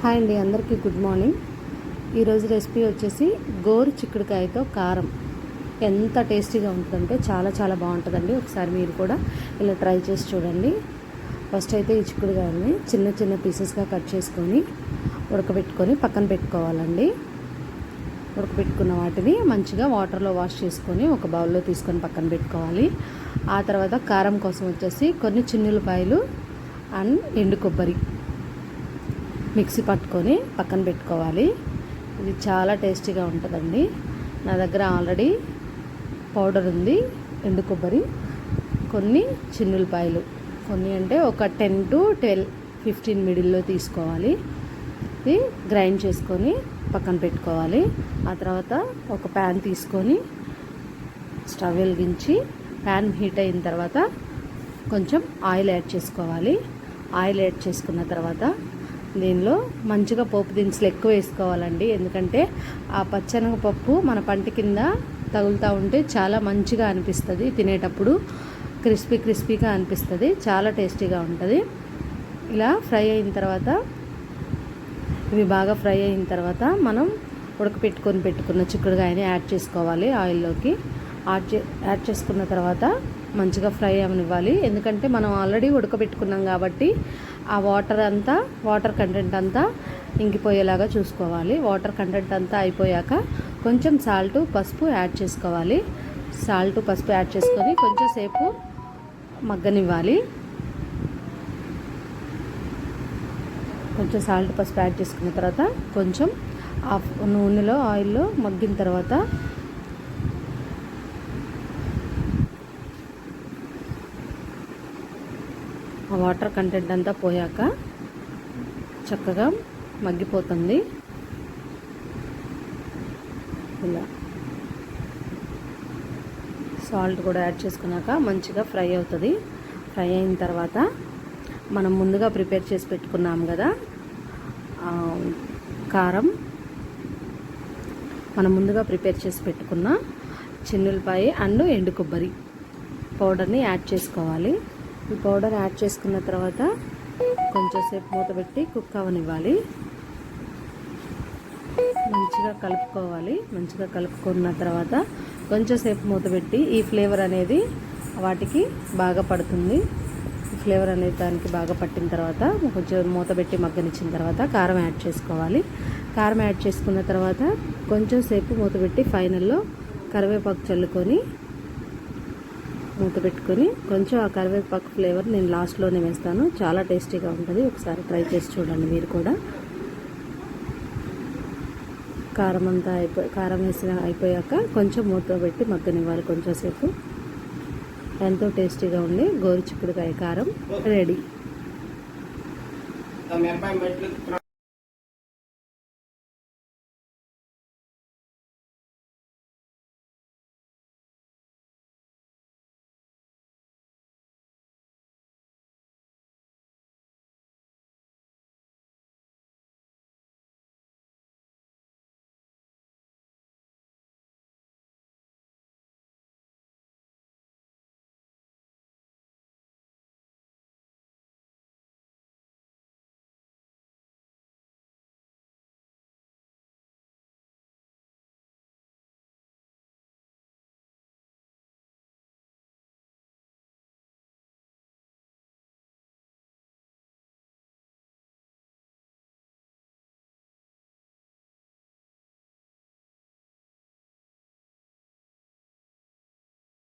Hi అండి, అందరికీ good morning. ఈరోజు రెసిపీ వచ్చేసి గోరు చిక్కుడుకాయతో కారం. ఎంత టేస్టీగా ఉంటుందంటే చాలా బాగుంటుందండి. ఒకసారి మీరు కూడా ఇలా ట్రై చేసి చూడండి. ఫస్ట్ అయితే ఈ చిక్కుడుకాయలని చిన్న పీసెస్గా కట్ చేసుకొని ఉడకబెట్టుకొని పక్కన పెట్టుకోవాలండి. ఉడకబెట్టుకున్న వాటిని మంచిగా వాటర్లో వాష్ చేసుకొని ఒక బౌల్లో తీసుకొని పక్కన పెట్టుకోవాలి. ఆ తర్వాత కారం కోసం వచ్చేసి కొన్ని చిన్నులపాయలు అండ్ ఎండు కొబ్బరి మిక్సీ పట్టుకొని పక్కన పెట్టుకోవాలి. ఇది చాలా టేస్టీగా ఉంటుందండి. నా దగ్గర ఆల్రెడీ పౌడర్ ఉంది. ఎండు కొబ్బరి, కొన్ని చిన్నులపాయలు, కొన్ని అంటే ఒక 10 to 12, 15 మిడిల్లో తీసుకోవాలి. ఇది గ్రైండ్ చేసుకొని పక్కన పెట్టుకోవాలి. ఆ తర్వాత ఒక ప్యాన్ తీసుకొని స్టవ్ వెలిగించి ప్యాన్ హీట్ అయిన తర్వాత కొంచెం ఆయిల్ యాడ్ చేసుకోవాలి. ఆయిల్ యాడ్ చేసుకున్న తర్వాత దీనిలో మంచిగా పోపు దినుసులు ఎక్కువ వేసుకోవాలండి. ఎందుకంటే ఆ పచ్చెనగపప్పు మన పంట కింద తగులుతూ ఉంటే చాలా మంచిగా అనిపిస్తుంది. తినేటప్పుడు క్రిస్పీగా అనిపిస్తుంది. చాలా టేస్టీగా ఉంటుంది. ఇలా ఫ్రై అయిన తర్వాత, ఇవి బాగా ఫ్రై అయిన తర్వాత మనం పెట్టుకున్న చిక్కుడుకాయని యాడ్ చేసుకోవాలి. ఆయిల్లోకి యాడ్ చేసుకున్న తర్వాత మంచిగా ఫ్రై అవనివ్వాలి. ఎందుకంటే మనం ఆల్రెడీ ఉడకబెట్టుకున్నాం కాబట్టి ఆ వాటర్ కంటెంట్ అంతా ఇంకిపోయేలాగా చూసుకోవాలి. వాటర్ కంటెంట్ అంతా అయిపోయాక కొంచెం సాల్ట్, పసుపు యాడ్ చేసుకోవాలి. సాల్ట్, పసుపు యాడ్ చేసుకొని కొంచెం సేపు మగ్గనివ్వాలి. కొంచెం సాల్ట్, పసుపు యాడ్ చేసుకున్న తర్వాత కొంచెం నూనెలో, ఆయిల్లో మగ్గిన తర్వాత ఆ వాటర్ కంటెంట్ అంతా పోయాక చక్కగా మగ్గిపోతుంది. ఇలా సాల్ట్ కూడా యాడ్ చేసుకున్నాక మంచిగా ఫ్రై అవుతుంది. ఫ్రై అయిన తర్వాత మనం ముందుగా ప్రిపేర్ చేసి పెట్టుకున్నాం కదా కారం, మనం ముందుగా ప్రిపేర్ చేసి పెట్టుకున్న చిన్నులపాయ అండ్ ఎండు కొబ్బరి పౌడర్ని యాడ్ చేసుకోవాలి. ఈ పౌడర్ యాడ్ చేసుకున్న తర్వాత కొంచెం సేపు మూత పెట్టి కుక్ అవనివ్వాలి. మంచిగా కలుపుకోవాలి. మంచిగా కలుపుకున్న తర్వాత కొంచెం సేపు మూత పెట్టి ఈ ఫ్లేవర్ అనేది వాటికి బాగా పడుతుంది. ఈ ఫ్లేవర్ అనేది దానికి బాగా పట్టిన తర్వాత కొంచెం మూత పెట్టి మగ్గనిచ్చిన తర్వాత కారం యాడ్ చేసుకోవాలి. కారం యాడ్ చేసుకున్న తర్వాత కొంచెం సేపు మూత పెట్టి ఫైనల్లో కరివేపాకు చల్లుకొని మూత పెట్టుకొని కొంచెం ఆ కరివేపాకు ఫ్లేవర్ నేను లాస్ట్లోనే వేస్తాను. చాలా టేస్టీగా ఉంటుంది. ఒకసారి ట్రై చేసి చూడండి మీరు కూడా. కారం అయిపోయాక కొంచెం మూత పెట్టి మగ్గనివ్వాలి. కొంచెం సేపు ఎంతో టేస్టీగా ఉండి గోరు చిక్కుడుకాయ కారం రెడీ.